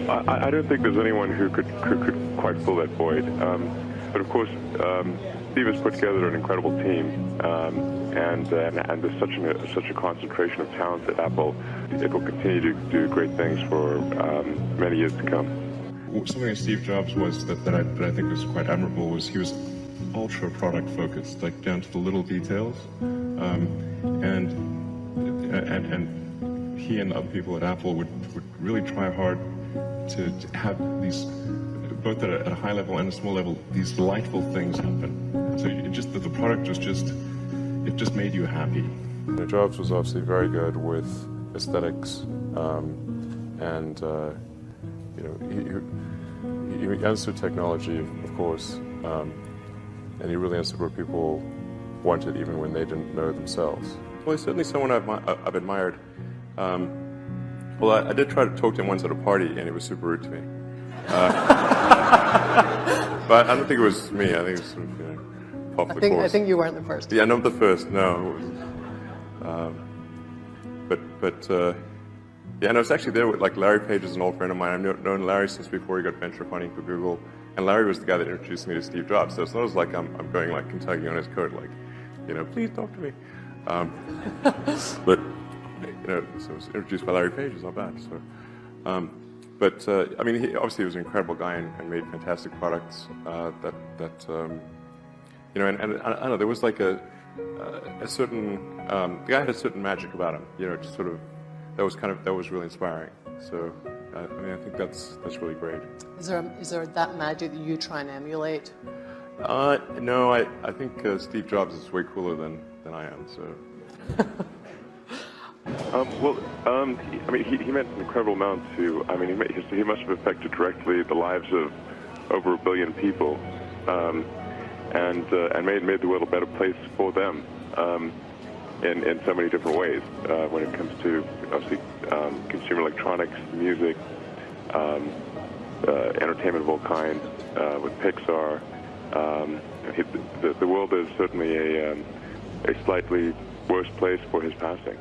I don't think there's anyone who could quite fill that void. But of course, Steve has put together an incredible team, and there's such a concentration of talent at Apple. It will continue to do great things for many years to come. Something that Steve Jobs was that I think was quite admirable was he was ultra product focused, like down to the little details, and he and other people at Apple would really try hard to have these, both at a high level and a small level, these delightful things happen. So the product was it just made you happy. Jobs was obviously very good with aesthetics, and he understood technology, of course, and he really understood what people wanted even when they didn't know themselves. Well, he's certainly someone I've admired. Well, I did try to talk to him once at a party, and he was super rude to me. But I don't think it was me. I think it was sort of, par for the course. I think you weren't the first. Yeah, not the first. No. Yeah, and I was actually there with Larry Page is an old friend of mine. I've known Larry since before he got venture funding for Google, and Larry was the guy that introduced me to Steve Jobs. So it's not as like I'm going tugging on his coat, please talk to me. But so I was introduced by Larry Page. It's not bad. So, I mean, he obviously was an incredible guy and made fantastic products. And I don't know. There was like a certain the guy had a certain magic about him. Just sort of that was really inspiring. So I mean, I think that's really great. Is there that magic that you try and emulate? No, I think Steve Jobs is way cooler than I am. So. He meant an incredible amount to. I mean, he must have affected directly the lives of over 1 billion people, and made the world a better place for them in so many different ways. When it comes to obviously consumer electronics, music, entertainment of all kinds, with Pixar. The world is certainly a slightly worse place for his passing.